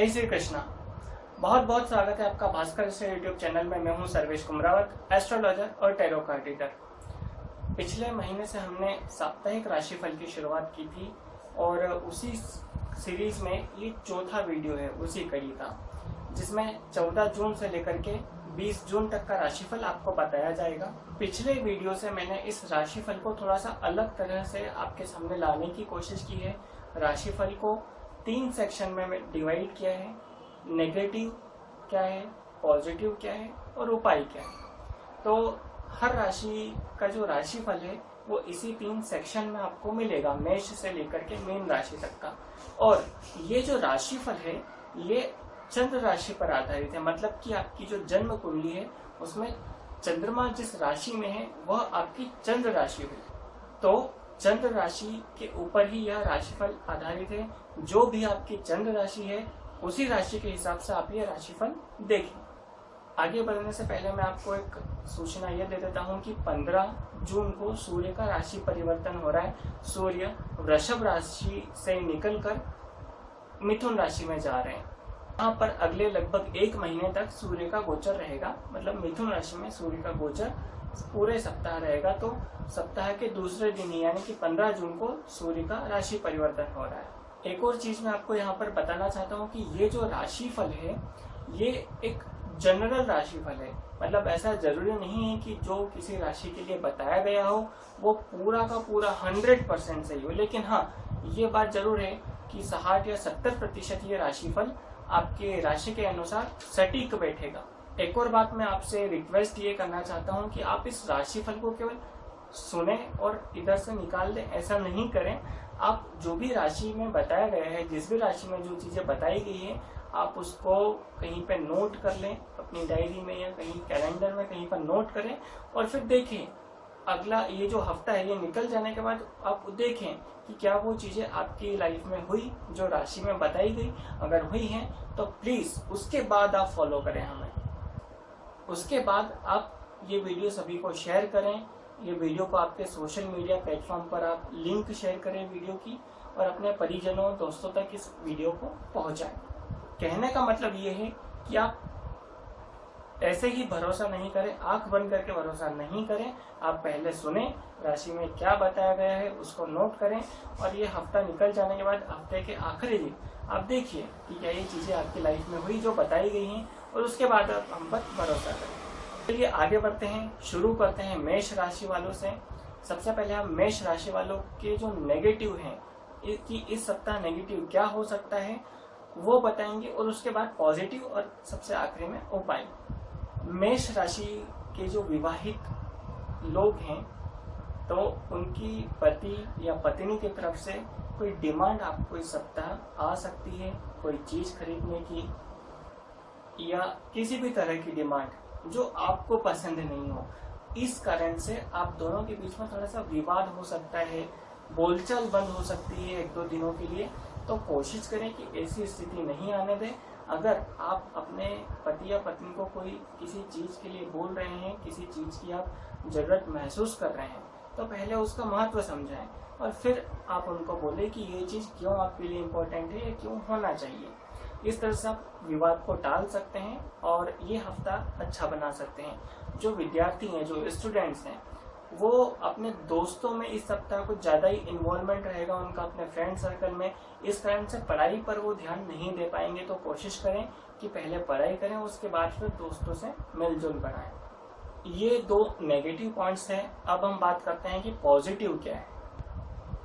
जय श्री कृष्णा। बहुत बहुत स्वागत है आपका भास्कर से यूट्यूब चैनल में। मैं हूं सर्वेश कुमरावत, एस्ट्रोलॉजर और टैरो कार्ड रीडर। पिछले महीने से हमने साप्ताहिक राशिफल की शुरुआत की थी और उसी सीरीज में ये चौथा वीडियो है उसी कड़ी का, जिसमें 14 जून से लेकर के 20 जून तक का राशिफल आपको बताया जाएगा। पिछले वीडियो से मैंने इस राशिफल को थोड़ा सा अलग तरह से आपके सामने लाने की कोशिश की है। राशिफल को 3 सेक्शन में डिवाइड किया है। नेगेटिव क्या है, पॉजिटिव क्या है और उपाय क्या है। तो हर राशि का जो राशिफल है वो इसी 3 सेक्शन में आपको मिलेगा, मेष से लेकर के मीन राशि तक का। और ये जो राशिफल है ये चंद्र राशि पर आधारित है, मतलब कि आपकी जो जन्म कुंडली है उसमें चंद्रमा जिस राशि में है वह आपकी चंद्र राशि हुई। तो चंद्र राशि के ऊपर ही यह राशिफल आधारित है। जो भी आपकी चंद्र राशि है उसी राशि के हिसाब से आप ये राशिफल देखें। आगे बढ़ने से पहले मैं आपको एक सूचना यह दे देता हूं कि 15 जून को सूर्य का राशि परिवर्तन हो रहा है। सूर्य वृषभ राशि से निकलकर मिथुन राशि में जा रहे हैं। यहाँ पर अगले लगभग 1 महीने तक सूर्य का गोचर रहेगा, मतलब मिथुन राशि में सूर्य का गोचर पूरे सप्ताह रहेगा। तो सप्ताह के दूसरे दिन यानी कि 15 जून को सूर्य का राशि परिवर्तन हो रहा है। एक और चीज मैं आपको यहाँ पर बताना चाहता हूँ कि ये जो राशिफल है ये एक जनरल राशिफल है, मतलब ऐसा जरूरी नहीं है कि जो किसी राशि के लिए बताया गया हो वो पूरा का पूरा 100% सही हो। लेकिन हाँ, ये बात जरूर है कि 60 या 70% ये राशिफल आपके राशि के अनुसार सटीक बैठेगा। एक और बात मैं आपसे रिक्वेस्ट ये करना चाहता हूँ कि आप इस राशिफल को केवल सुने और इधर से निकाल दें, ऐसा नहीं करें। आप जो भी राशि में बताया गया है, जिस भी राशि में जो चीजें बताई गई है, आप उसको कहीं पे नोट कर लें, अपनी डायरी में या कहीं कैलेंडर में कहीं पर नोट करें और फिर देखें। अगला ये जो हफ्ता है ये निकल जाने के बाद आप देखें कि क्या वो चीजें आपकी लाइफ में हुई जो राशि में बताई गई। अगर हुई है तो प्लीज उसके बाद आप फॉलो करें हमें। उसके बाद आप ये वीडियो सभी को शेयर करें। ये वीडियो को आपके सोशल मीडिया प्लेटफॉर्म पर आप लिंक शेयर करें वीडियो की और अपने परिजनों दोस्तों तक इस वीडियो को पहुंचाएं। कहने का मतलब ये है कि आप ऐसे ही भरोसा नहीं करें, आंख बंद करके भरोसा नहीं करें। आप पहले सुने राशि में क्या बताया गया है, उसको नोट करें और ये हफ्ता निकल जाने के बाद हफ्ते के आखिरी दिन आप देखिए कि क्या ये चीजें आपकी लाइफ में हुई जो बताई गई हैं और उसके बाद आप हम पर भरोसा करें। चलिए आगे बढ़ते हैं, शुरू करते हैं मेष राशि वालों से। सबसे पहले हम मेष राशि वालों के जो नेगेटिव हैं कि इस सप्ताह नेगेटिव क्या हो सकता है वो बताएंगे और उसके बाद पॉजिटिव और सबसे आखिरी में उपाय। मेष राशि के जो विवाहित लोग हैं तो उनकी पति या पत्नी की तरफ से कोई डिमांड आपको इस सप्ताह आ सकती है, कोई चीज खरीदने की या किसी भी तरह की डिमांड जो आपको पसंद नहीं हो। इस कारण से आप दोनों के बीच में थोड़ा सा विवाद हो सकता है, बोलचाल बंद हो सकती है 1-2 दिनों के लिए। तो कोशिश करें कि ऐसी स्थिति नहीं आने दें। अगर आप अपने पति या पत्नी को कोई किसी चीज के लिए बोल रहे हैं, किसी चीज की आप जरूरत महसूस कर रहे हैं, तो पहले उसका महत्व समझाएं और फिर आप उनको बोले कि ये चीज क्यों आपके लिए इम्पोर्टेंट है, क्यों होना चाहिए। इस तरह से आप विवाद को टाल सकते हैं और ये हफ्ता अच्छा बना सकते हैं। जो विद्यार्थी हैं, जो स्टूडेंट्स हैं, वो अपने दोस्तों में इस सप्ताह कुछ ज्यादा ही इन्वॉल्वमेंट रहेगा उनका अपने फ्रेंड सर्कल में। इस कारण से पढ़ाई पर वो ध्यान नहीं दे पाएंगे। तो कोशिश करें कि पहले पढ़ाई करें, उसके बाद फिर दोस्तों से मिलजुल बनाएं। ये 2 नेगेटिव पॉइंट्स हैं। अब हम बात करते हैं कि पॉजिटिव क्या है।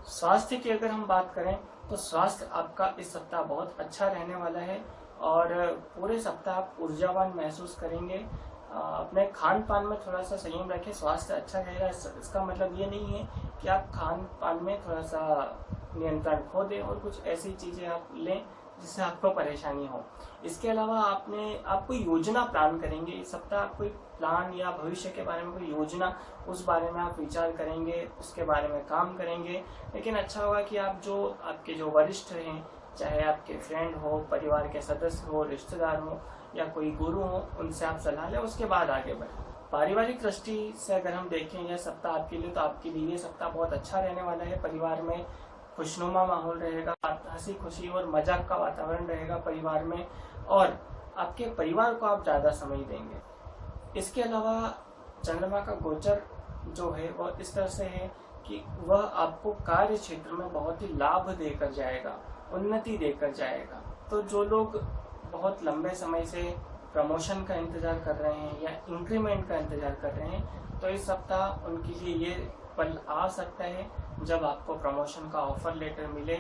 स्वास्थ्य की अगर हम बात करें तो स्वास्थ्य आपका इस सप्ताह बहुत अच्छा रहने वाला है और पूरे सप्ताह आप ऊर्जावान महसूस करेंगे। अपने खान पान में थोड़ा सा संयम रखें, स्वास्थ्य अच्छा रहेगा। इसका मतलब ये नहीं है कि आप खान पान में थोड़ा सा नियंत्रण खो दें और कुछ ऐसी चीजें आप लें जिससे आपको परेशानी हो। इसके अलावा आप कोई योजना प्लान करेंगे इस सप्ताह, आप कोई प्लान या भविष्य के बारे में कोई योजना, उस बारे में आप विचार करेंगे, उसके बारे में काम करेंगे। लेकिन अच्छा होगा कि आप जो आपके जो वरिष्ठ हैं, चाहे आपके फ्रेंड हो, परिवार के सदस्य हो, रिश्तेदार हो या कोई गुरु हो, उनसे आप सलाह लें, उसके बाद आगे बढ़ें। पारिवारिक दृष्टि से अगर हम देखें यह सप्ताह आपके लिए, तो आपके लिए ये सप्ताह बहुत अच्छा रहने वाला है। परिवार में खुशनुमा माहौल रहेगा, हंसी खुशी और मजाक का वातावरण रहेगा परिवार में, और आपके परिवार को आप ज़्यादा समय देंगे। इसके अलावा चंद्रमा का गोचर जो है वह इस तरह से है कि वह आपको कार्य क्षेत्र में बहुत ही लाभ देकर जाएगा, उन्नति देकर जाएगा। तो जो लोग बहुत लंबे समय से प्रमोशन का इंतजार कर रहे हैं या इंक्रीमेंट का इंतजार कर रहे हैं, तो इस सप्ताह उनके लिए ये पल आ सकता है जब आपको प्रमोशन का ऑफर लेटर मिले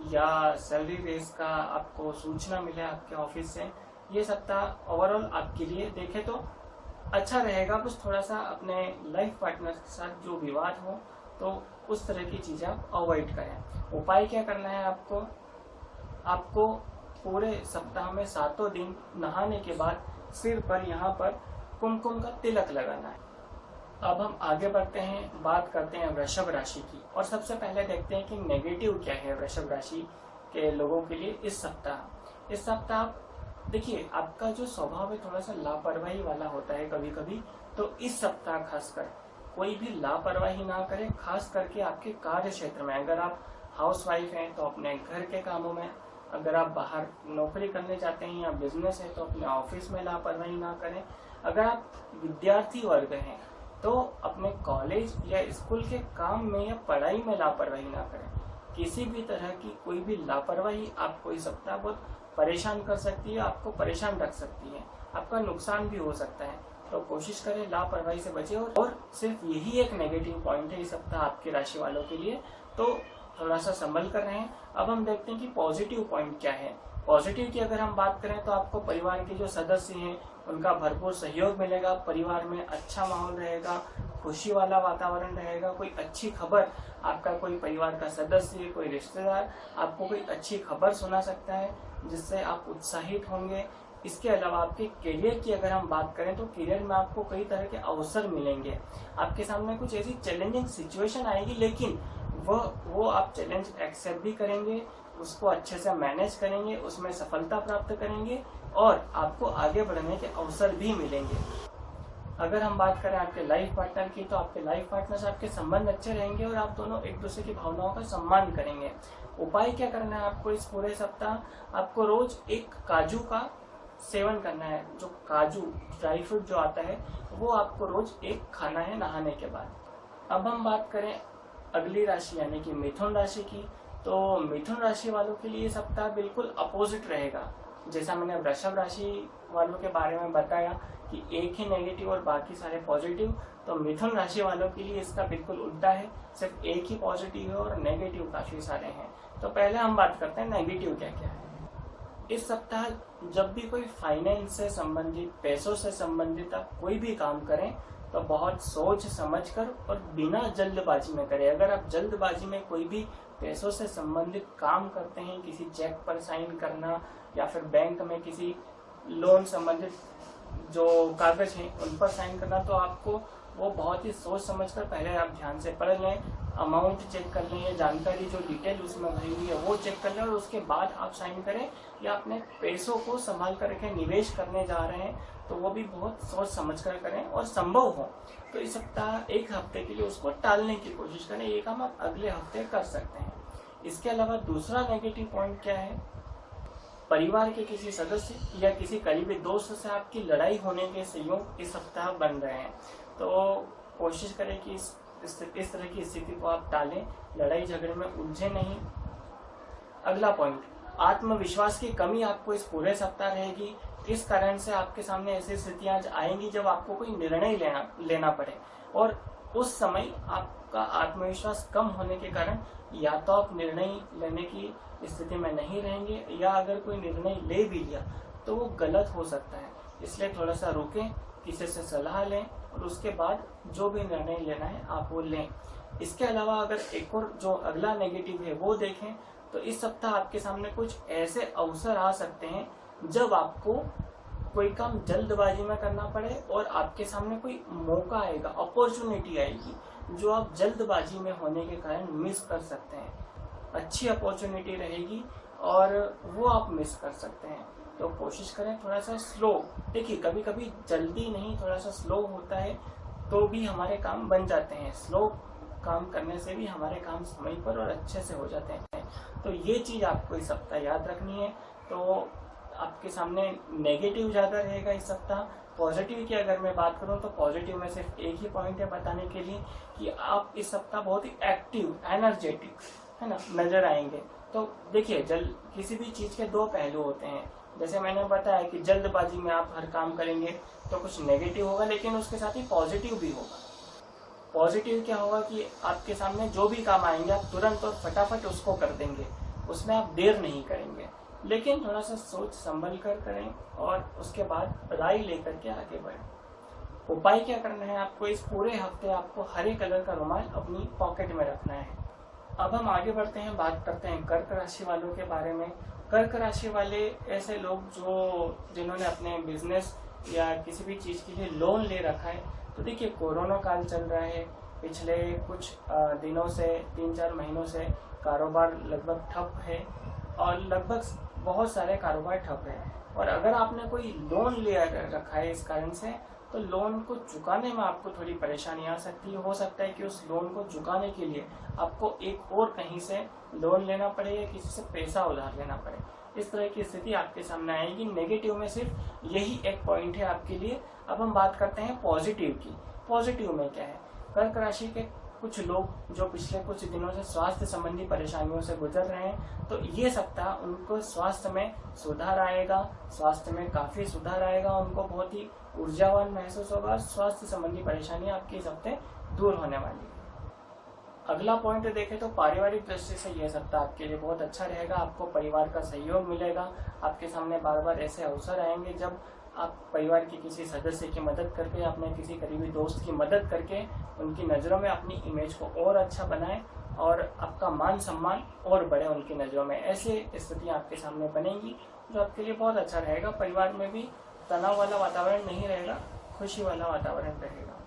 या सैलरी रेस का आपको सूचना मिले आपके ऑफिस से। ये सप्ताह ओवरऑल आपके लिए देखें तो अच्छा रहेगा। बस थोड़ा सा अपने लाइफ पार्टनर के साथ जो विवाद हो तो उस तरह की चीज़ें आप अवॉइड करें। उपाय क्या करना है आपको पूरे सप्ताह में 7 दिन नहाने के बाद सिर पर यहाँ पर कुमकुम का तिलक लगाना है। अब हम आगे बढ़ते हैं, बात करते हैं वृषभ राशि की, और सबसे पहले देखते हैं कि नेगेटिव क्या है वृषभ राशि के लोगों के लिए इस सप्ताह। इस सप्ताह देखिए, आपका जो स्वभाव है थोड़ा सा लापरवाही वाला होता है कभी कभी, तो इस सप्ताह खासकर कोई भी लापरवाही ना करें, खास करके आपके कार्य क्षेत्र में। अगर आप हाउसवाइफ हैं तो अपने घर के कामों में, अगर आप बाहर नौकरी करने जाते हैं या बिजनेस है तो अपने ऑफिस में लापरवाही ना करें। अगर आप विद्यार्थी वर्ग हैं तो अपने कॉलेज या स्कूल के काम में या पढ़ाई में लापरवाही ना करें। किसी भी तरह की कोई भी लापरवाही आपको इस सप्ताह बहुत परेशान कर सकती है, आपको परेशान रख सकती है, आपका नुकसान भी हो सकता है। तो कोशिश करें लापरवाही से बचे। और सिर्फ यही एक नेगेटिव पॉइंट है इस सप्ताह आपके राशि वालों के लिए, तो थोड़ा सा संभल कर रहें। अब हम देखते हैं कि पॉजिटिव पॉइंट क्या है। पॉजिटिव की अगर हम बात करें तो आपको परिवार के जो सदस्य हैं उनका भरपूर सहयोग मिलेगा, परिवार में अच्छा माहौल रहेगा, खुशी वाला वातावरण रहेगा। कोई अच्छी खबर, आपका कोई परिवार का सदस्य, कोई रिश्तेदार आपको कोई अच्छी खबर सुना सकता है जिससे आप उत्साहित होंगे। इसके अलावा आपके करियर की अगर हम बात करें तो करियर में आपको कई तरह के अवसर मिलेंगे। आपके सामने कुछ ऐसी चैलेंजिंग सिचुएशन आएगी, लेकिन वो आप चैलेंज एक्सेप्ट भी करेंगे, उसको अच्छे से मैनेज करेंगे, उसमें सफलता प्राप्त करेंगे और आपको आगे बढ़ने के अवसर भी मिलेंगे। अगर हम बात करें आपके लाइफ पार्टनर की, तो आपके लाइफ पार्टनर से आपके संबंध अच्छे रहेंगे और आप दोनों एक दूसरे की भावनाओं का सम्मान करेंगे। उपाय क्या करना है आपको इस पूरे सप्ताह? आपको रोज एक काजू का सेवन करना है। जो काजू ड्राई फ्रूट जो आता है वो आपको रोज एक खाना है नहाने के बाद। अब हम बात करें अगली राशि यानी कि मिथुन राशि की, तो मिथुन राशि वालों के लिए सप्ताह बिल्कुल अपोजिट रहेगा। जैसा मैंने वृषभ राशि वालों के बारे में बताया कि एक ही नेगेटिव और बाकी सारे पॉजिटिव, तो मिथुन राशि वालों के लिए इसका बिल्कुल उल्टा है। सिर्फ एक ही पॉजिटिव है और नेगेटिव काफी सारे हैं। तो पहले हम बात करते हैं नेगेटिव क्या क्या है। इस सप्ताह जब भी कोई फाइनेंस से संबंधित, पैसों से संबंधित आप कोई भी काम करें तो बहुत सोच समझकर और बिना जल्दबाजी में करें। अगर आप जल्दबाजी में कोई भी पैसों से संबंधित काम करते हैं, किसी चेक पर साइन करना या फिर बैंक में किसी लोन संबंधित जो कागज हैं उन पर साइन करना, तो आपको वो बहुत ही सोच समझकर पहले आप ध्यान से पढ़ लें, अमाउंट चेक कर लें, ये जानकारी जो डिटेल उसमें भरी हुई है वो चेक कर लें और उसके बाद आप साइन करें। या अपने पैसों को संभाल करके निवेश करने जा रहे हैं तो वो भी बहुत सोच समझ कर करें, और संभव हो तो इस सप्ताह एक हफ्ते के लिए उसको टालने की कोशिश करें। ये काम आप अगले हफ्ते कर सकते हैं। इसके अलावा दूसरा नेगेटिव पॉइंट क्या है? परिवार के किसी सदस्य या किसी करीबी दोस्त से आपकी लड़ाई होने के संयोग इस सप्ताह बन रहे हैं, तो कोशिश करें कि इस तरह की स्थिति को आप टालें, लड़ाई झगड़े में उलझे नहीं। अगला पॉइंट, आत्मविश्वास की कमी आपको इस पूरे सप्ताह रहेगी। इस कारण से आपके सामने ऐसी स्थितियां आएंगी जब आपको कोई निर्णय लेना पड़े, और उस समय आपका आत्मविश्वास कम होने के कारण या तो आप निर्णय लेने की स्थिति में नहीं रहेंगे, या अगर कोई निर्णय ले भी लिया तो वो गलत हो सकता है। इसलिए थोड़ा सा रुकें, किसी से सलाह लें और उसके बाद जो भी निर्णय लेना है आप वो लें। इसके अलावा अगर एक और जो अगला नेगेटिव है वो देखें, तो इस सप्ताह आपके सामने कुछ ऐसे अवसर आ सकते हैं जब आपको कोई काम जल्दबाजी में करना पड़े और आपके सामने कोई मौका आएगा, अपॉर्चुनिटी आएगी जो आप जल्दबाजी में होने के कारण मिस कर सकते हैं। अच्छी अपॉर्चुनिटी रहेगी और वो आप मिस कर सकते हैं। तो कोशिश करें थोड़ा सा स्लो। देखिए, कभी कभी जल्दी नहीं, थोड़ा सा स्लो होता है तो भी हमारे काम बन जाते हैं। स्लो काम करने से भी हमारे काम समय पर और अच्छे से हो जाते हैं। तो ये चीज़ आपको इस सप्ताह याद रखनी है। तो आपके सामने नेगेटिव ज़्यादा रहेगा इस सप्ताह। पॉजिटिव की अगर मैं बात करूं तो पॉजिटिव में सिर्फ एक ही पॉइंट है बताने के लिए कि आप इस सप्ताह बहुत ही एक्टिव, एनर्जेटिक, है ना, नजर आएंगे। तो देखिए, किसी भी चीज के दो पहलू होते हैं। जैसे मैंने बताया कि जल्दबाजी में आप हर काम करेंगे तो कुछ नेगेटिव होगा, लेकिन उसके साथ ही पॉजिटिव भी होगा। पॉजिटिव क्या होगा कि आपके सामने जो भी काम आएंगे आप तुरंत और फटाफट उसको कर देंगे, उसमें आप देर नहीं करेंगे। लेकिन थोड़ा सा सोच संभल कर करें और उसके बाद राय लेकर के आगे बढ़ें। उपाय क्या करना है आपको, इस पूरे हफ्ते आपको हरे कलर का रुमाल अपनी पॉकेट में रखना है। अब हम आगे बढ़ते हैं, बात करते हैं कर्क राशि वालों के बारे में। कर्क राशि वाले ऐसे लोग जिन्होंने अपने बिजनेस या किसी भी चीज के लिए लोन ले रखा है। तो देखिए, कोरोना काल चल रहा है, पिछले कुछ दिनों से 3-4 महीनों से कारोबार लगभग ठप है और लगभग बहुत सारे कारोबार ठप है। और अगर आपने कोई लोन ले रखा है इस कारण से, तो लोन को चुकाने में आपको थोड़ी परेशानी आ सकती है। हो सकता है कि उस लोन को चुकाने के लिए आपको एक और कहीं से लोन लेना पड़े या किसी से पैसा उधार लेना पड़े। इस तरह की स्थिति आपके सामने आएगी। नेगेटिव में सिर्फ यही एक पॉइंट है आपके लिए। अब हम बात करते हैं पॉजिटिव की। पॉजिटिव में क्या है, कर्क राशि के कुछ लोग जो पिछले कुछ दिनों से स्वास्थ्य संबंधी परेशानियों से गुजर रहे हैं, तो ये सप्ताह उनको स्वास्थ्य में सुधार आएगा, स्वास्थ्य में काफी सुधार आएगा, उनको बहुत ही ऊर्जावान महसूस होगा। स्वास्थ्य संबंधी परेशानियां आपके इस हफ्ते दूर होने वाली है। अगला पॉइंट देखें तो पारिवारिक दृष्टि से यह सप्ताह आपके लिए बहुत अच्छा रहेगा। आपको परिवार का सहयोग मिलेगा। आपके सामने बार बार ऐसे अवसर आएंगे जब आप परिवार के किसी सदस्य की मदद करके, अपने किसी करीबी दोस्त की मदद करके उनकी नज़रों में अपनी इमेज को और अच्छा बनाएं और आपका मान सम्मान और बढ़े उनकी नज़रों में। ऐसी स्थितियाँ आपके सामने बनेंगी जो आपके लिए बहुत अच्छा रहेगा। परिवार में भी तनाव वाला वातावरण नहीं रहेगा, खुशी वाला वातावरण रहेगा।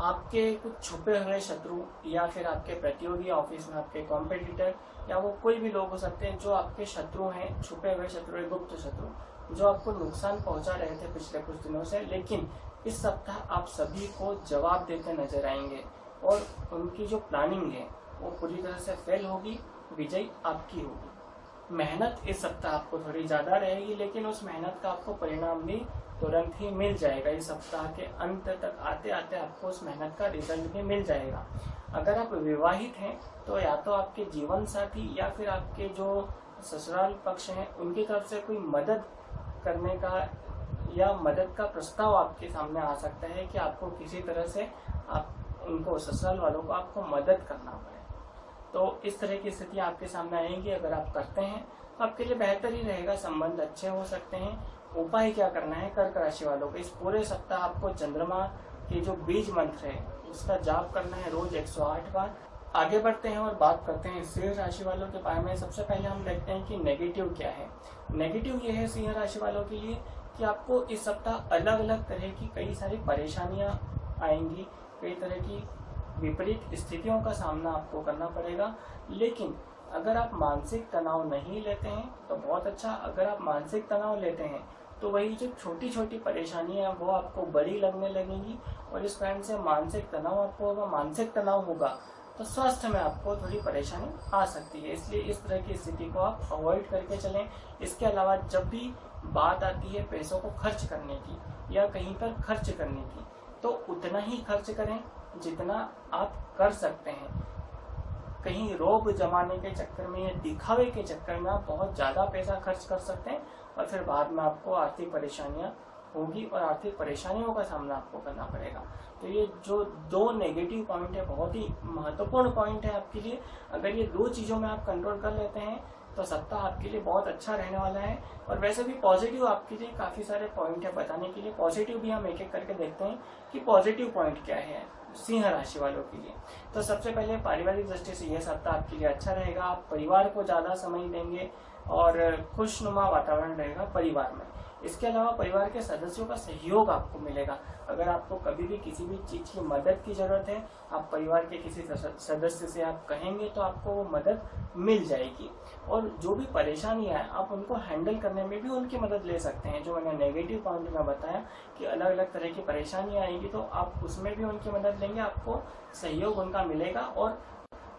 आपके कुछ छुपे हुए शत्रु या फिर आपके प्रतियोगी, ऑफिस में आपके कॉम्पिटिटर या वो कोई भी लोग हो सकते हैं जो आपके शत्रु हैं, छुपे हुए शत्रु, गुप्त शत्रु, जो आपको नुकसान पहुंचा रहे थे पिछले कुछ दिनों से, लेकिन इस सप्ताह आप सभी को जवाब देते नजर आएंगे और उनकी जो प्लानिंग है वो पूरी तरह से फेल होगी, विजय आपकी होगी। मेहनत इस सप्ताह आपको थोड़ी ज्यादा रहेगी, लेकिन उस मेहनत का आपको परिणाम भी तुरंत ही मिल जाएगा। इस सप्ताह के अंत तक आते आते आपको उस मेहनत का रिजल्ट भी मिल जाएगा। अगर आप विवाहित हैं तो या तो आपके जीवन साथी या फिर आपके जो ससुराल पक्ष हैं उनकी तरफ से कोई मदद करने का या मदद का प्रस्ताव आपके सामने आ सकता है कि आपको किसी तरह से आप उनको, ससुराल वालों को आपको मदद करना पड़े। तो इस तरह की स्थिति आपके सामने आएंगी। अगर आप करते हैं तो आपके लिए बेहतर ही रहेगा, संबंध अच्छे हो सकते हैं। उपाय क्या करना है कर्क राशि वालों को, इस पूरे सप्ताह आपको चंद्रमा के जो बीज मंत्र है उसका जाप करना है रोज 108 बार। आगे बढ़ते हैं और बात करते हैं सिंह राशि वालों के बारे में। सबसे पहले हम देखते हैं कि नेगेटिव क्या है। नेगेटिव ये है सिंह राशि वालों के लिए कि आपको इस सप्ताह अलग अलग तरह की कई सारी परेशानियां आएंगी, कई तरह की विपरीत स्थितियों का सामना आपको करना पड़ेगा। लेकिन अगर आप मानसिक तनाव नहीं लेते हैं तो बहुत अच्छा। अगर आप मानसिक तनाव लेते हैं तो वही जो छोटी छोटी परेशानियां हैं वो आपको बड़ी लगने लगेंगी और इस कारण से मानसिक तनाव आपको होगा। मानसिक तनाव होगा तो स्वास्थ्य में आपको थोड़ी परेशानी आ सकती है, इसलिए इस तरह की स्थिति को आप अवॉइड करके चलें। इसके अलावा जब भी बात आती है पैसों को खर्च करने की या कहीं पर खर्च करने की, तो उतना ही खर्च करें जितना आप कर सकते हैं। कहीं रोब जमाने के चक्कर में या दिखावे के चक्कर में आप बहुत ज्यादा पैसा खर्च कर सकते हैं और फिर बाद में आपको आर्थिक परेशानियां होगी और आर्थिक परेशानियों का सामना आपको करना पड़ेगा। तो ये जो दो नेगेटिव पॉइंट है बहुत ही महत्वपूर्ण पॉइंट है आपके लिए। अगर ये दो चीजों में आप कंट्रोल कर लेते हैं तो सप्ताह आपके लिए बहुत अच्छा रहने वाला है। और वैसे भी पॉजिटिव आपके लिए काफी सारे पॉइंट है बताने के लिए। पॉजिटिव भी हम एक एक करके देखते हैं कि पॉजिटिव पॉइंट क्या है सिंह राशि वालों के लिए। तो सबसे पहले पारिवारिक दृष्टि से यह सप्ताह आपके लिए अच्छा रहेगा। आप परिवार को ज्यादा समय देंगे और खुशनुमा वातावरण रहेगा परिवार में। इसके अलावा परिवार के सदस्यों का सहयोग आपको मिलेगा। अगर आपको कभी भी किसी भी चीज की मदद की जरूरत है, आप परिवार के किसी सदस्य से आप कहेंगे तो आपको वो मदद मिल जाएगी। और जो भी परेशानियां हैं आप उनको हैंडल करने में भी उनकी मदद ले सकते हैं। जो मैंने नेगेटिव पॉइंट में बताया कि अलग अलग तरह की परेशानियां आएंगी तो आप उसमें भी उनकी मदद लेंगे, आपको सहयोग उनका मिलेगा और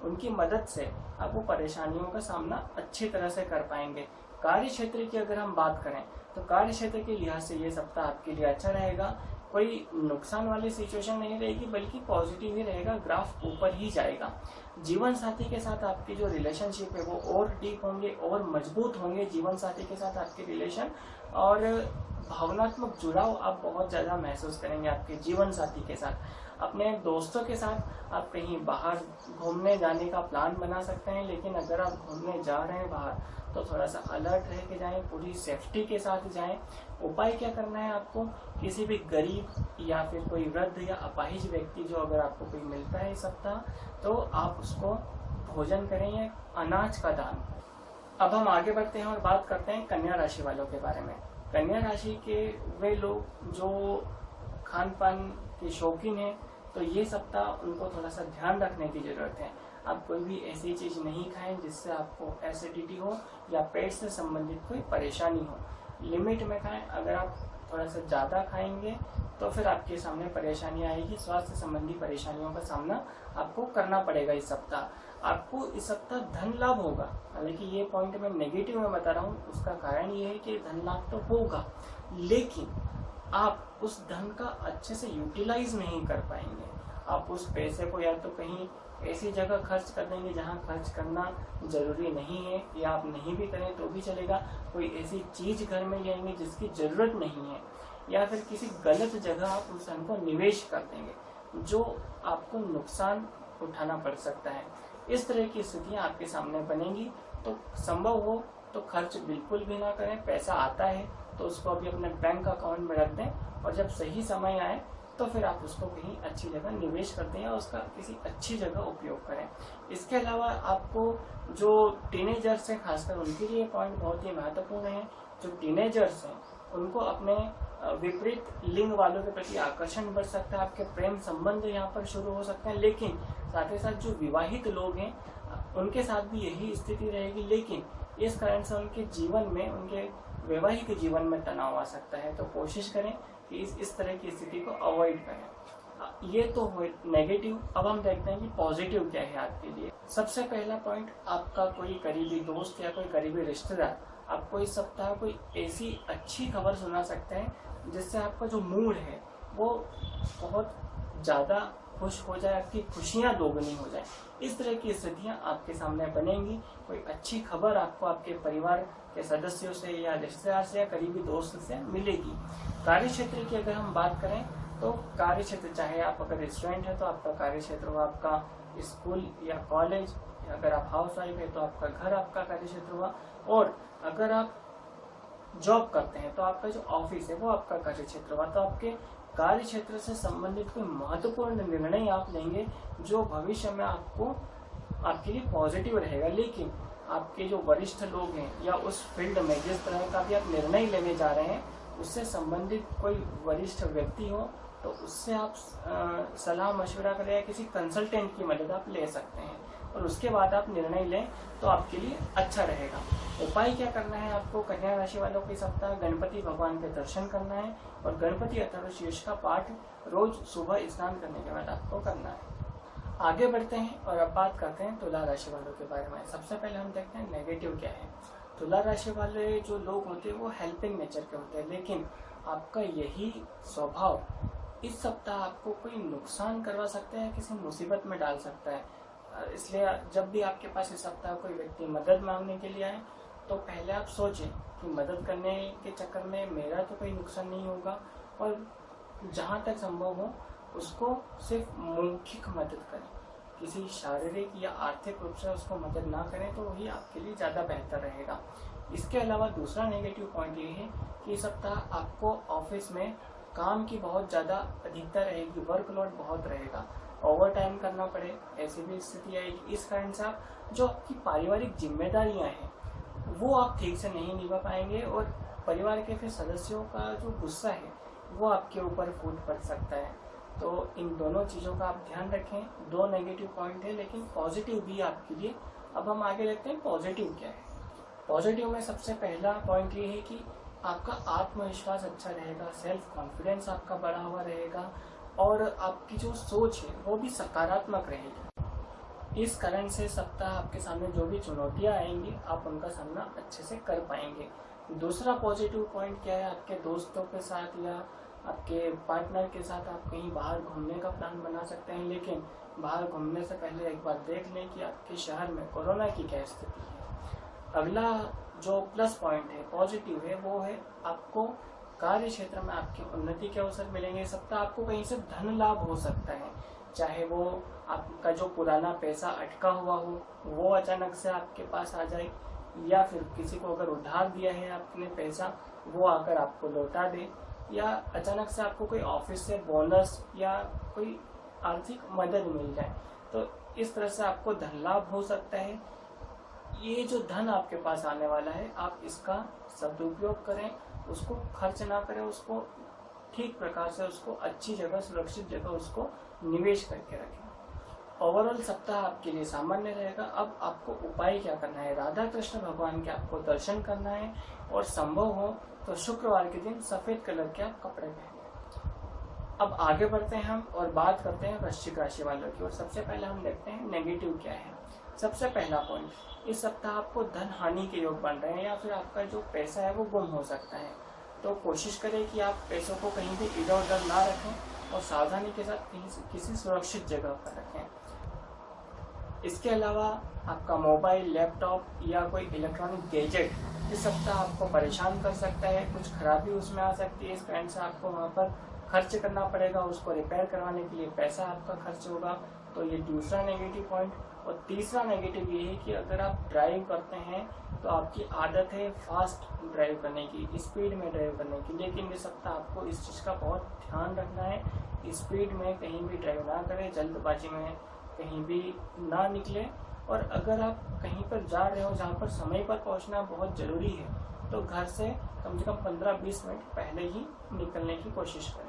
उनकी मदद से आप वो परेशानियों का सामना अच्छी तरह से कर पाएंगे। कार्य क्षेत्र की अगर हम बात करें तो कार्य क्षेत्र के लिहाज से ये सप्ताह आपके लिए अच्छा रहेगा। कोई नुकसान वाली सिचुएशन नहीं रहेगी बल्कि पॉजिटिव ही रहेगा, ग्राफ ऊपर ही जाएगा। जीवन साथी के साथ आपकी जो रिलेशनशिप है वो और डीप होंगे और मजबूत होंगे। जीवन साथी के साथ आपके रिलेशन और भावनात्मक जुड़ाव आप बहुत ज्यादा महसूस करेंगे आपके जीवन साथी के साथ। अपने दोस्तों के साथ आप कहीं बाहर घूमने जाने का प्लान बना सकते हैं, लेकिन अगर आप घूमने जा रहे हैं बाहर तो थोड़ा सा अलर्ट रह के जाएं, पूरी सेफ्टी के साथ जाएं। उपाय क्या करना है आपको, किसी भी गरीब या फिर कोई वृद्ध या अपाहिज व्यक्ति जो अगर आपको कोई मिलता है इस सप्ताह तो आप उसको भोजन करें या अनाज का दान। अब हम आगे बढ़ते हैं और बात करते हैं कन्या राशि वालों के बारे में। कन्या राशि के वे लोग जो खान पान के शौकीन हैं तो ये सप्ताह उनको थोड़ा सा ध्यान रखने की जरूरत है। आप कोई भी ऐसी चीज नहीं खाएं जिससे आपको एसिडिटी हो या पेट से संबंधित कोई परेशानी हो। लिमिट में खाएं। अगर आप थोड़ा सा ज्यादा खाएंगे तो फिर आपके सामने परेशानी आएगी, स्वास्थ्य संबंधी परेशानियों का सामना आपको करना पड़ेगा। इस सप्ताह आपको इस सप्ताह धन लाभ होगा। हालांकि ये पॉइंट मैं नेगेटिव में बता रहा हूँ, उसका कारण ये है कि धन लाभ तो होगा लेकिन आप उस धन का अच्छे से यूटिलाइज नहीं कर पाएंगे। आप उस पैसे को या तो कहीं ऐसी जगह खर्च कर देंगे जहां खर्च करना जरूरी नहीं है, या आप नहीं भी करें तो भी चलेगा। कोई ऐसी चीज घर में ले आएंगे जिसकी जरूरत नहीं है, या फिर किसी गलत जगह आप उस धन को निवेश कर देंगे जो आपको नुकसान उठाना पड़ सकता है। इस तरह की स्थितियां आपके सामने बनेंगी। तो संभव हो तो खर्च बिल्कुल भी ना करें। पैसा आता है तो उसको अभी अपने बैंक अकाउंट में रख दें और जब सही समय आए तो फिर आप उसको कहीं अच्छी जगह निवेश कर दें या उसका किसी अच्छी जगह उपयोग करें। इसके अलावा आपको जो टीनेजर्स हैं खासकर उनके लिए पॉइंट बहुत ही महत्वपूर्ण है। जो टीनेजर्स हैं उनको अपने विपरीत लिंग वालों के प्रति आकर्षण बढ़ सकता है, आपके प्रेम संबंध यहाँ पर शुरू हो सकते हैं। लेकिन साथ ही साथ जो विवाहित लोग हैं उनके साथ भी यही स्थिति रहेगी, लेकिन इस कारण से उनके जीवन में, उनके वैवाहिक जीवन में तनाव आ सकता है। तो कोशिश करें कि इस तरह की स्थिति को अवॉइड करें। ये तो हुए नेगेटिव। अब हम देखते हैं कि पॉजिटिव क्या है आपके लिए। सबसे पहला पॉइंट, आपका कोई करीबी दोस्त या कोई करीबी रिश्तेदार आपको इस सप्ताह कोई ऐसी अच्छी खबर सुना सकते हैं जिससे आपका जो मूड है वो बहुत ज्यादा खुश हो जाए, आपकी खुशियां दोगुनी हो जाए। इस तरह की स्थितियां आपके सामने बनेंगी। कोई अच्छी खबर आपको आपके परिवार के सदस्यों से या रिश्तेदार से या करीबी दोस्त से मिलेगी। कार्य क्षेत्र की अगर हम बात करें तो कार्य क्षेत्र, चाहे आप अगर स्टूडेंट है तो आपका कार्य क्षेत्र हुआ आपका स्कूल या कॉलेज, अगर आप हाउस वाइफ है तो आपका घर आपका कार्य क्षेत्र हुआ, और अगर आप जॉब करते हैं तो आपका जो ऑफिस है वो आपका कार्य क्षेत्र हुआ। तो आपके कार्य क्षेत्र से संबंधित कोई महत्वपूर्ण निर्णय आप लेंगे जो भविष्य में आपके लिए पॉजिटिव रहेगा। लेकिन आपके जो वरिष्ठ लोग हैं या उस फील्ड में जिस तरह का भी आप निर्णय लेने जा रहे हैं उससे संबंधित कोई वरिष्ठ व्यक्ति हो तो उससे आप सलाह मशवरा करें या किसी कंसल्टेंट की मदद आप ले सकते हैं और उसके बाद आप निर्णय लें तो आपके लिए अच्छा रहेगा। उपाय क्या करना है आपको कन्या राशि वालों के सप्ताह, गणपति भगवान के दर्शन करना है और गणपति अथर्वशीर्ष का पाठ रोज सुबह स्नान करने के बाद आपको करना है। आगे बढ़ते हैं और अब बात करते हैं तुला राशि वालों के बारे में। सबसे पहले हम देखते हैं नेगेटिव क्या है। तुला राशि वाले जो लोग होते हैं वो हेल्पिंग नेचर के होते हैं, लेकिन आपका यही स्वभाव इस सप्ताह आपको कोई नुकसान करवा सकता है, किसी मुसीबत में डाल सकता है। इसलिए जब भी आपके पास इस सप्ताह कोई व्यक्ति मदद मांगने के लिए आए तो पहले आप सोचें कि मदद करने के चक्कर में मेरा तो कोई नुकसान नहीं होगा, और जहाँ तक संभव हो उसको सिर्फ मौखिक मदद करें, किसी शारीरिक या आर्थिक रूप से उसको मदद ना करें तो वही आपके लिए ज़्यादा बेहतर रहेगा। इसके अलावा दूसरा नेगेटिव पॉइंट ये है कि इस सप्ताह आपको ऑफिस में काम की बहुत ज़्यादा अधिकता रहेगी, वर्कलोड बहुत रहेगा, ओवर टाइम करना पड़े ऐसी भी स्थिति आएगी। इस कारण से आप जो आपकी पारिवारिक जिम्मेदारियां हैं वो आप ठीक से नहीं निभा पाएंगे और परिवार के फिर सदस्यों का जो गुस्सा है वो आपके ऊपर फूट पड़ सकता है। तो इन दोनों चीज़ों का आप ध्यान रखें। 2 नेगेटिव पॉइंट है लेकिन पॉजिटिव भी आपके लिए। अब हम आगे देखते हैं पॉजिटिव क्या है। पॉजिटिव में सबसे पहला पॉइंट ये है कि आपका आत्मविश्वास अच्छा रहेगा, सेल्फ कॉन्फिडेंस आपका बढ़ा हुआ रहेगा और आपकी जो सोच है वो भी सकारात्मक रहेगी। इस कारण से सप्ताह आपके सामने जो भी चुनौतियां आएंगी आप उनका सामना अच्छे से कर पाएंगे। दूसरा पॉजिटिव पॉइंट क्या है, आपके दोस्तों के साथ या आपके पार्टनर के साथ आप कहीं बाहर घूमने का प्लान बना सकते हैं, लेकिन बाहर घूमने से पहले एक बार देख लें कि आपके शहर में कोरोना की क्या स्थिति है। अगला जो प्लस पॉइंट है, पॉजिटिव है, वो है आपको कार्य क्षेत्र में आपकी उन्नति के अवसर मिलेंगे। सप्ताह आपको कहीं से धन लाभ हो सकता है, चाहे वो आपका जो पुराना पैसा अटका हुआ हो वो अचानक से आपके पास आ जाए, या फिर किसी को अगर उधार दिया है आपने पैसा वो आकर आपको लौटा दे, या अचानक से आपको कोई ऑफिस से बोनस या कोई आर्थिक मदद मिल जाए। तो इस तरह से आपको धन लाभ हो सकता है। ये जो धन आपके पास आने वाला है आप इसका सदुपयोग करें, उसको खर्च ना करें, उसको ठीक प्रकार से उसको अच्छी जगह, सुरक्षित जगह उसको निवेश करके रखें। ओवरऑल सप्ताह आपके लिए सामान्य रहेगा। अब आपको उपाय क्या करना है, राधा कृष्ण भगवान के आपको दर्शन करना है और संभव हो तो शुक्रवार के दिन सफेद कलर के आप कपड़े पहने। अब आगे बढ़ते हैं हम और बात करते हैं वृश्चिक राशि वालों की। और सबसे पहले हम देखते हैं नेगेटिव क्या है। सबसे पहला पॉइंट, इस सप्ताह आपको धन हानि के योग बन रहे हैं या फिर आपका जो पैसा है वो गुम हो सकता है। तो कोशिश करें कि आप पैसों को कहीं भी इधर उधर ना रखें और सावधानी के साथ किसी सुरक्षित जगह पर रखें। इसके अलावा आपका मोबाइल, लैपटॉप या कोई इलेक्ट्रॉनिक गैजेट इस सप्ताह आपको परेशान कर सकता है, कुछ खराबी उसमें आ सकती है। इस कारण से आपको वहाँ पर खर्च करना पड़ेगा, उसको रिपेयर करवाने के लिए पैसा आपका खर्च होगा। तो ये दूसरा नेगेटिव पॉइंट। और तीसरा नेगेटिव ये है कि अगर आप ड्राइव करते हैं तो आपकी आदत है फास्ट ड्राइव करने की, स्पीड में ड्राइव करने की, लेकिन इस सप्ताह आपको इस चीज़ का बहुत ध्यान रखना है। स्पीड में कहीं भी ड्राइव ना करें, जल्दबाजी में कहीं भी ना निकले। और अगर आप कहीं पर जा रहे हो जहाँ पर समय पर पहुँचना बहुत ज़रूरी है तो घर से कम 15-20 मिनट पहले ही निकलने की कोशिश करें।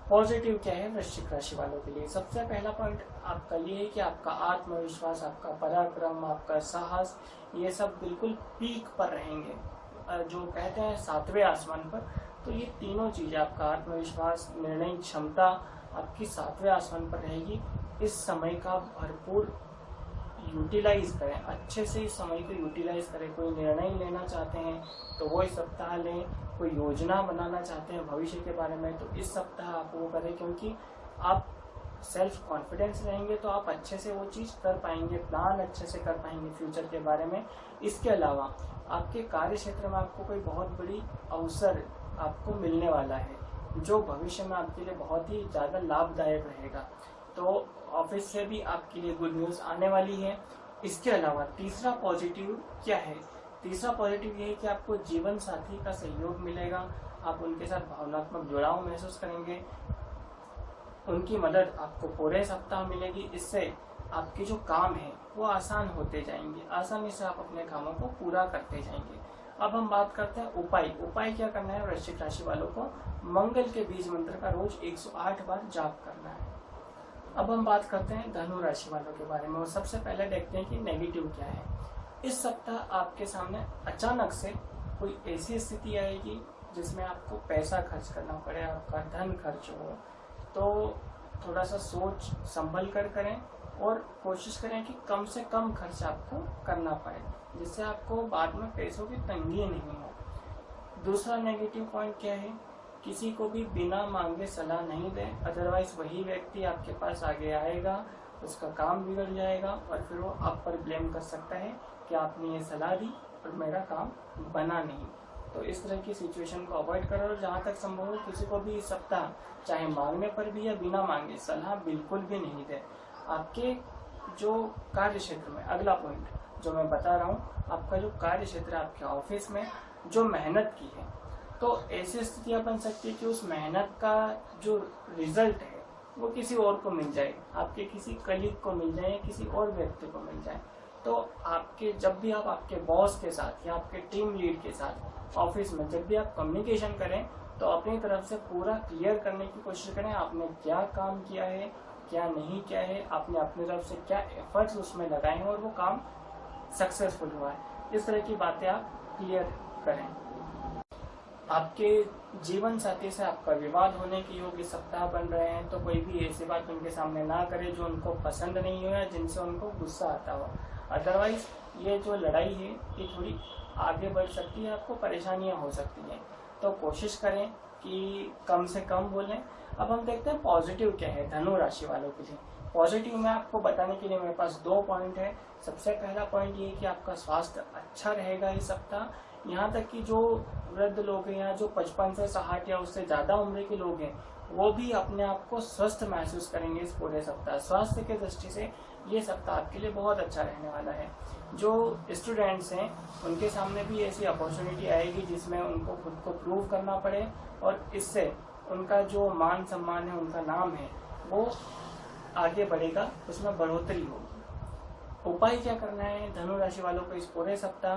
पॉजिटिव क्या है वृश्चिक राशि वालों के लिए। सबसे पहला पॉइंट आपका ये है कि आपका आत्मविश्वास, आपका पराक्रम, आपका साहस, ये सब बिल्कुल पीक पर रहेंगे, जो कहते हैं 7वें आसमान पर। तो ये तीनों चीज़ें, आपका आत्मविश्वास, निर्णय क्षमता आपकी 7वें आसमान पर रहेगी। इस समय का भरपूर यूटिलाइज करें, अच्छे से इस समय को यूटिलाइज करें। कोई निर्णय लेना चाहते हैं तो वो इस सप्ताह लें, कोई योजना बनाना चाहते हैं भविष्य के बारे में तो इस सप्ताह आप वो करें, क्योंकि आप सेल्फ कॉन्फिडेंस रहेंगे तो आप अच्छे से वो चीज़ कर पाएंगे, प्लान अच्छे से कर पाएंगे फ्यूचर के बारे में। इसके अलावा आपके कार्य क्षेत्र में आपको कोई बहुत बड़ी अवसर आपको मिलने वाला है जो भविष्य में आपके लिए बहुत ही ज़्यादा लाभदायक रहेगा। तो ऑफिस से भी आपके लिए गुड न्यूज़ आने वाली है। इसके अलावा तीसरा पॉजिटिव क्या है, तीसरा पॉजिटिव ये है कि आपको जीवन साथी का सहयोग मिलेगा, आप उनके साथ भावनात्मक जुड़ाव महसूस करेंगे, उनकी मदद आपको पूरे सप्ताह मिलेगी। इससे आपके जो काम है वो आसान होते जाएंगे, आसानी से आप अपने कामों को पूरा करते जाएंगे। अब हम बात करते हैं उपाय। उपाय क्या करना है वृश्चिक राशि वालों को, मंगल के बीज मंत्र का रोज 108 बार जाप करना है। अब हम बात करते हैं धनु राशि वालों के बारे में और सबसे पहले देखते हैं कि नेगेटिव क्या है। इस सप्ताह आपके सामने अचानक से कोई ऐसी स्थिति आएगी जिसमें आपको पैसा खर्च करना पड़े, आपका धन खर्च हो। तो थोड़ा सा सोच संभल कर करें और कोशिश करें कि कम से कम खर्च आपको करना पड़े, जिससे आपको बाद में पैसों की तंगी नहीं हो। दूसरा नेगेटिव पॉइंट क्या है, किसी को भी बिना मांगे सलाह नहीं दें, अदरवाइज वही व्यक्ति आपके पास आगे आएगा, उसका काम बिगड़ जाएगा और फिर वो आप पर ब्लेम कर सकता है कि आपने ये सलाह दी और मेरा काम बना नहीं। तो इस तरह की सिचुएशन को अवॉइड करो और जहाँ तक संभव हो किसी को भी इस सप्ताह चाहे मांगने पर भी या बिना मांगे सलाह बिल्कुल भी नहीं दे। आपके जो कार्य क्षेत्र में, अगला पॉइंट जो मैं बता रहा हूँ, आपका जो कार्य क्षेत्र है आपके ऑफिस में जो मेहनत की है, तो ऐसी स्थितियाँ बन सकती है कि उस मेहनत का जो रिजल्ट है वो किसी और को मिल जाए, आपके किसी कलीग को मिल जाए, किसी और व्यक्ति को मिल जाए। तो आपके जब भी आप आपके बॉस के साथ या आपके टीम लीड के साथ ऑफिस में जब भी आप कम्युनिकेशन करें तो अपनी तरफ से पूरा क्लियर करने की कोशिश करें आपने क्या काम किया है, क्या नहीं किया है, आपने अपनी तरफ से क्या एफर्ट्स उसमें लगाए हैं और वो काम सक्सेसफुल हुआ है। इस तरह की बातें आप क्लियर करें। आपके जीवन साथी से आपका विवाद होने के योग्य सप्ताह बन रहे हैं, तो कोई भी ऐसी बात उनके सामने ना करे जो उनको पसंद नहीं हो या जिनसे उनको गुस्सा आता हो। अदरवाइज ये जो लड़ाई है ये थोड़ी आगे बढ़ सकती है, आपको परेशानियां हो सकती हैं। तो कोशिश करें कि कम से कम बोलें। अब हम देखते हैं पॉजिटिव क्या है धनु राशि वालों के लिए। पॉजिटिव में आपको बताने के लिए मेरे पास 2 पॉइंट है। सबसे पहला पॉइंट ये कि आपका स्वास्थ्य अच्छा रहेगा इस सप्ताह। यहाँ तक कि जो वृद्ध लोग हैं या जो 55 से 60 या उससे ज्यादा उम्र के लोग हैं वो भी अपने आप को स्वस्थ महसूस करेंगे इस पूरे सप्ताह। स्वास्थ्य के दृष्टि से ये सप्ताह आपके लिए बहुत अच्छा रहने वाला है। जो स्टूडेंट्स हैं उनके सामने भी ऐसी अपॉर्चुनिटी आएगी जिसमें उनको खुद को प्रूव करना पड़े और इससे उनका जो मान सम्मान है, उनका नाम है, वो आगे बढ़ेगा, उसमें बढ़ोतरी होगी। उपाय क्या करना है धनु राशि वालों को इस पूरे सप्ताह?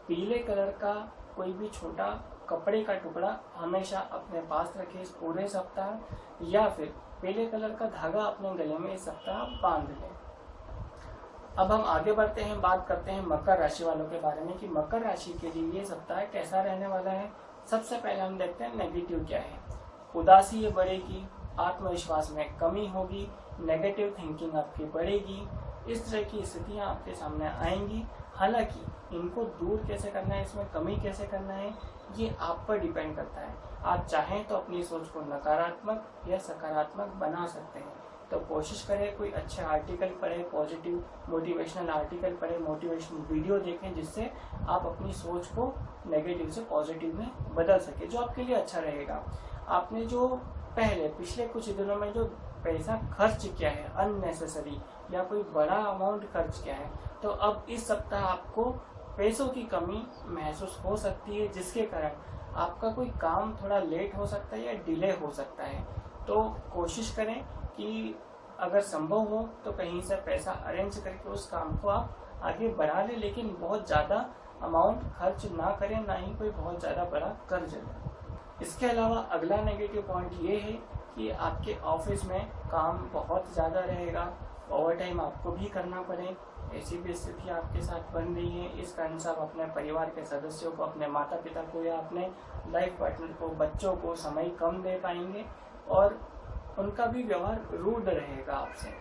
पीले कलर का कोई भी छोटा कपड़े का टुकड़ा हमेशा अपने पास रखें इस पूरे सप्ताह, या फिर पीले कलर का धागा अपने गले में इस सप्ताह बांध लें। अब हम आगे बढ़ते हैं, बात करते हैं मकर राशि वालों के बारे में कि मकर राशि के लिए ये सप्ताह कैसा रहने वाला है। सबसे पहले हम देखते हैं नेगेटिव क्या है। उदासी ये बढ़ेगी, आत्मविश्वास में कमी होगी, नेगेटिव थिंकिंग आपकी बढ़ेगी, इस तरह की स्थितियां आपके सामने आएंगी। हालांकि इनको दूर कैसे करना है, इसमें कमी कैसे करना है, ये आप पर डिपेंड करता है। आप चाहें तो अपनी सोच को नकारात्मक या सकारात्मक बना सकते हैं। तो कोशिश करें कोई अच्छे आर्टिकल पढ़े, पॉजिटिव मोटिवेशनल आर्टिकल पढ़े, मोटिवेशनल वीडियो देखें जिससे आप अपनी सोच को नेगेटिव से पॉजिटिव में बदल सके, जो आपके लिए अच्छा रहेगा। आपने जो पिछले कुछ दिनों में जो पैसा खर्च किया है अननेसेसरी या कोई बड़ा अमाउंट खर्च किया है, तो अब इस सप्ताह आपको पैसों की कमी महसूस हो सकती है, जिसके कारण आपका कोई काम थोड़ा लेट हो सकता है या डिले हो सकता है। तो कोशिश करें कि अगर संभव हो तो कहीं से पैसा अरेंज करके उस काम को आप आगे बढ़ा लें, लेकिन बहुत ज़्यादा अमाउंट खर्च ना करें, ना ही कोई बहुत ज़्यादा बड़ा कर्ज लें। इसके अलावा अगला नेगेटिव पॉइंट ये है कि आपके ऑफिस में काम बहुत ज़्यादा रहेगा, ओवर टाइम आपको भी करना पड़े, ऐसी भी स्थिति आपके साथ बन रही है। इस कारण से आप अपने परिवार के सदस्यों को, अपने माता पिता को या अपने लाइफ पार्टनर को, बच्चों को समय कम दे पाएंगे और उनका भी व्यवहार रूड रहेगा आपसे।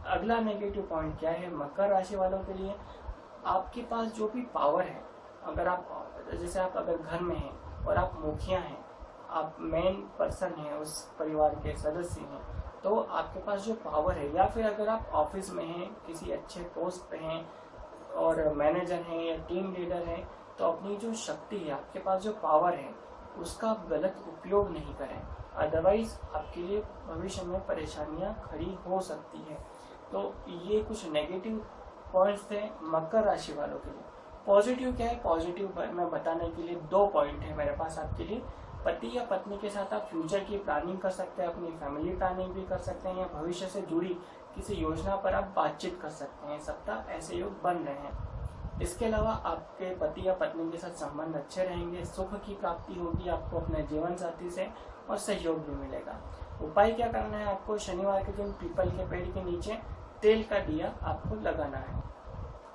अगला नेगेटिव पॉइंट क्या है मकर राशि वालों के लिए? आपके पास जो भी पावर है, अगर आप जैसे आप अगर घर में हैं और आप मुखिया हैं, आप मेन पर्सन हैं, उस परिवार के सदस्य हैं, तो आपके पास जो पावर है, या फिर अगर आप ऑफिस में हैं, किसी अच्छे पोस्ट पे हैं और मैनेजर हैं या टीम लीडर हैं, तो अपनी जो शक्ति है, आपके पास जो पावर है, उसका गलत उपयोग नहीं करें। अदरवाइज आपके लिए भविष्य में परेशानियां खड़ी हो सकती है। तो ये कुछ नेगेटिव पॉइंट्स थे मकर राशि वालों के लिए। पॉजिटिव क्या है? पॉजिटिव में बताने के लिए 2 पॉइंट है मेरे पास आपके लिए। पति या पत्नी के साथ आप फ्यूचर की प्लानिंग कर सकते हैं, अपनी फैमिली प्लानिंग भी कर सकते हैं, या भविष्य से जुड़ी किसी योजना पर आप बातचीत कर सकते हैं। सप्ताह ऐसे योग बन रहे हैं। इसके अलावा आपके पति या पत्नी के साथ संबंध अच्छे रहेंगे, सुख की प्राप्ति होगी आपको अपने जीवन साथी से और सहयोग भी मिलेगा। उपाय क्या करना है आपको? शनिवार के दिन पीपल के पेड़ के नीचे तेल का दिया आपको लगाना है।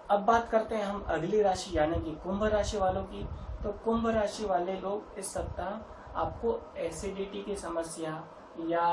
अब बात करते हैं हम अगली राशि यानी कि कुंभ राशि वालों की। तो कुंभ राशि वाले लोग इस सप्ताह आपको एसिडिटी की समस्या या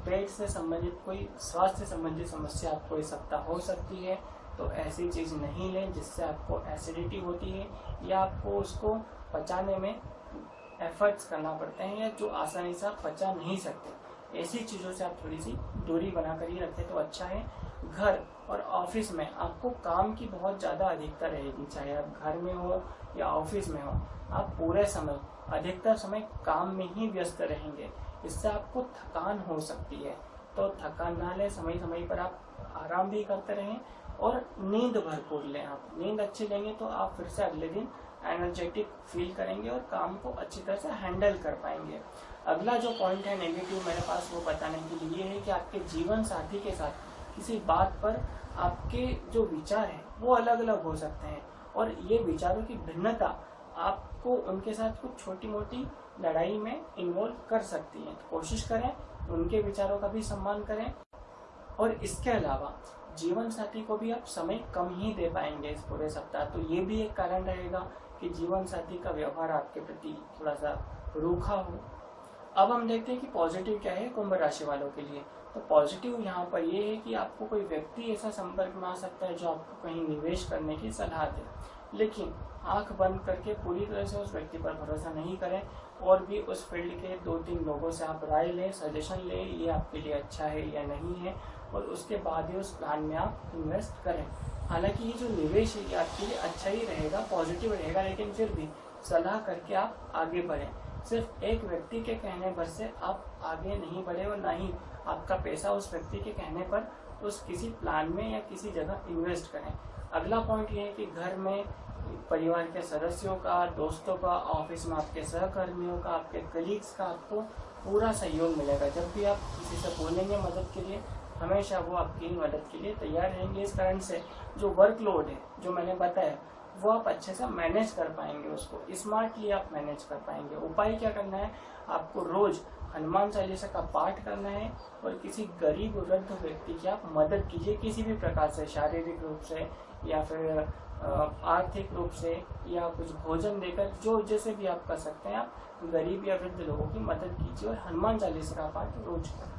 पेट से संबंधित कोई स्वास्थ्य संबंधित समस्या आपको इस सप्ताह हो सकती है। तो ऐसी चीज नहीं लें जिससे आपको एसिडिटी होती है या आपको उसको पचाने में एफर्ट्स करना पड़ते हैं या जो आसानी से आप पचा नहीं सकते। ऐसी चीज़ों से आप थोड़ी सी दूरी बनाकर ही रखें तो अच्छा है। घर और ऑफिस में आपको काम की बहुत ज़्यादा अधिकता रहेगी, चाहे आप घर में हो या ऑफिस में हो, आप पूरे समय अधिकतर समय काम में ही व्यस्त रहेंगे। इससे आपको थकान हो सकती है, तो थकान ना लें, समय समय पर आप आराम भी करते रहें और नींद भरपूर लें। आप नींद अच्छी लेंगे तो आप फिर से अगले दिन एनर्जेटिक फील करेंगे और काम को अच्छी तरह से हैंडल कर पाएंगे। अगला जो पॉइंट है नेगेटिव मेरे पास वो बताने के लिए है कि आपके जीवन साथी के साथ किसी बात पर आपके जो विचार हैं वो अलग अलग हो सकते हैं, और ये विचारों की भिन्नता आपको उनके साथ कुछ छोटी मोटी लड़ाई में इन्वॉल्व कर सकती है। तो कोशिश करें उनके विचारों का भी सम्मान करें, और इसके अलावा जीवन साथी को भी आप समय कम ही दे पाएंगे इस पूरे सप्ताह। तो ये भी एक कारण रहेगा कि जीवन साथी का व्यवहार आपके प्रति थोड़ा सा रूखा हो। अब हम देखते हैं कि पॉजिटिव क्या है कुंभ राशि वालों के लिए। तो पॉजिटिव यहाँ पर ये है कि आपको कोई व्यक्ति ऐसा संपर्क में आ सकता है जो आपको कहीं निवेश करने की सलाह दे, लेकिन आंख बंद करके पूरी तरह से उस व्यक्ति पर भरोसा नहीं करें, और भी उस फील्ड के 2-3 लोगों से आप राय लें, सजेशन लें, ये आपके लिए अच्छा है या नहीं है, और उसके बाद ही उस प्लान में आप इन्वेस्ट करें। हालांकि ये जो निवेश है ये आपके लिए अच्छा ही रहेगा, पॉजिटिव रहेगा, लेकिन फिर भी सलाह करके आप आगे बढ़ें। सिर्फ एक व्यक्ति के कहने पर से आप आगे नहीं बढ़े, और ना ही आपका पैसा उस व्यक्ति के कहने पर उस किसी प्लान में या किसी जगह इन्वेस्ट करें। अगला पॉइंट ये है कि घर में परिवार के सदस्यों का, दोस्तों का, ऑफिस में आपके सहकर्मियों का, आपके कलीग्स का आपको पूरा सहयोग मिलेगा। जब भी आप किसी से बोलेंगे मदद के लिए, हमेशा वो आपकी मदद के लिए तैयार रहेंगे। इस कारण से जो वर्कलोड है जो मैंने बताया वो आप अच्छे से मैनेज कर पाएंगे, उसको स्मार्टली आप मैनेज कर पाएंगे। उपाय क्या करना है, आपको रोज हनुमान चालीसा का पाठ करना है, और किसी गरीब वृद्ध व्यक्ति की आप मदद कीजिए किसी भी प्रकार से, शारीरिक रूप से या फिर आर्थिक रूप से, या कुछ भोजन देकर, जो जैसे भी आप कर सकते हैं, आप गरीब या वृद्ध लोगों की मदद कीजिए और हनुमान चालीसा का पाठ रोज करें।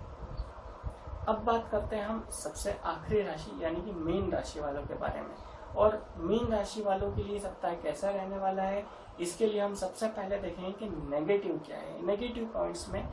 अब बात करते हैं हम सबसे आखिरी राशि यानी कि मीन राशि वालों के बारे में। और मीन राशि वालों के लिए सप्ताह कैसा रहने वाला है, इसके लिए हम सबसे पहले देखेंगे कि नेगेटिव क्या है, नेगेटिव पॉइंट्स में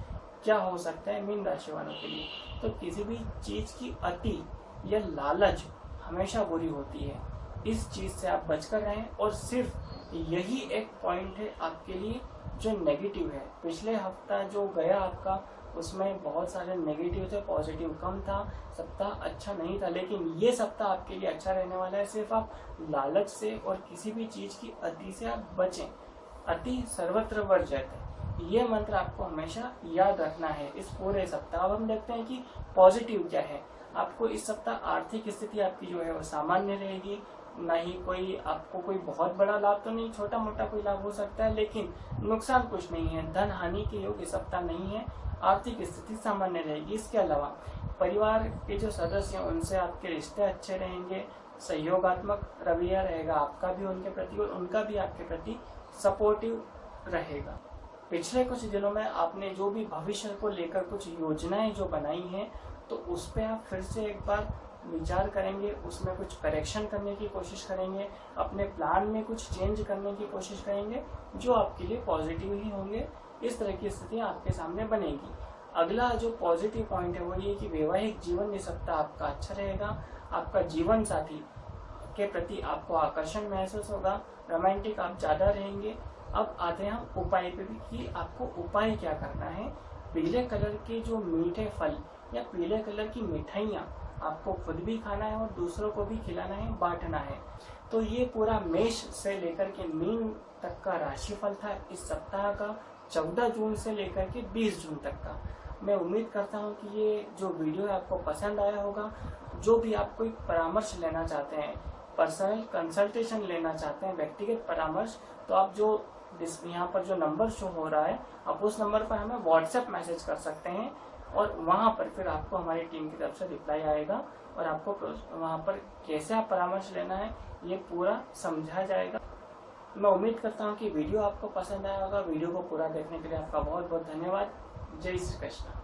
क्या हो सकता है मीन राशि वालों के लिए। तो किसी भी चीज की अति या लालच हमेशा बुरी होती है, इस चीज से आप बचकर रहें। और सिर्फ यही एक पॉइंट है आपके लिए जो नेगेटिव है। पिछले हफ्ता जो गया आपका, उसमें बहुत सारे नेगेटिव थे, पॉजिटिव कम था, सप्ताह अच्छा नहीं था, लेकिन ये सप्ताह आपके लिए अच्छा रहने वाला है। सिर्फ आप लालच से और किसी भी चीज की अति से आप बचें। अति सर्वत्र वर्जयते, ये मंत्र आपको हमेशा याद रखना है इस पूरे सप्ताह। अब हम देखते हैं कि पॉजिटिव क्या है। आपको इस सप्ताह आर्थिक स्थिति आपकी जो है वो सामान्य रहेगी, ना ही कोई आपको कोई बहुत बड़ा लाभ तो नहीं, छोटा मोटा कोई लाभ हो सकता है, लेकिन नुकसान कुछ नहीं है। धन हानि के योग इस सप्ताह नहीं है, आर्थिक स्थिति सामान्य रहेगी। इसके अलावा परिवार के जो सदस्य हैं उनसे आपके रिश्ते अच्छे रहेंगे, सहयोगात्मक रवैया रहेगा आपका भी उनके प्रति, और उनका भी आपके प्रति सपोर्टिव रहेगा। पिछले कुछ दिनों में आपने जो भी भविष्य को लेकर कुछ योजनाएं जो बनाई हैं, तो उस पर आप फिर से एक बार विचार करेंगे, उसमें कुछ करेक्शन करने की कोशिश करेंगे, अपने प्लान में कुछ चेंज करने की कोशिश करेंगे, जो आपके लिए पॉजिटिव ही होंगे। इस तरह की स्थितियां आपके सामने बनेगी। अगला जो पॉजिटिव पॉइंट है वो ये कि वैवाहिक जीवन इस सप्ताह आपका अच्छा रहेगा। आपका जीवन साथी के प्रति आपको आकर्षण महसूस होगा, रोमांटिक आप ज्यादा रहेंगे। अब आते हैं हम उपाय पे भी कि आपको उपाय क्या करना है। पीले कलर के जो मीठे फल या पीले कलर की मिठाइयाँ आपको खुद भी खाना है और दूसरों को भी खिलाना है, बांटना है। तो ये पूरा मेष से लेकर के मीन तक का राशिफल था इस सप्ताह का, 14 जून से लेकर के 20 जून तक का। मैं उम्मीद करता हूँ कि ये जो वीडियो है आपको पसंद आया होगा। जो भी आप कोई परामर्श लेना चाहते हैं, पर्सनल कंसल्टेशन लेना चाहते हैं, व्यक्तिगत परामर्श, तो आप जो यहाँ पर जो नंबर शो हो रहा है, आप उस नंबर पर हमें व्हाट्सएप मैसेज कर सकते हैं, और वहाँ पर फिर आपको हमारी टीम की तरफ से रिप्लाई आएगा, और आपको वहाँ पर कैसे आप परामर्श लेना है ये पूरा समझा जाएगा। मैं उम्मीद करता हूँ कि वीडियो आपको पसंद आया होगा। वीडियो को पूरा देखने के लिए आपका बहुत बहुत धन्यवाद। जय श्री कृष्ण।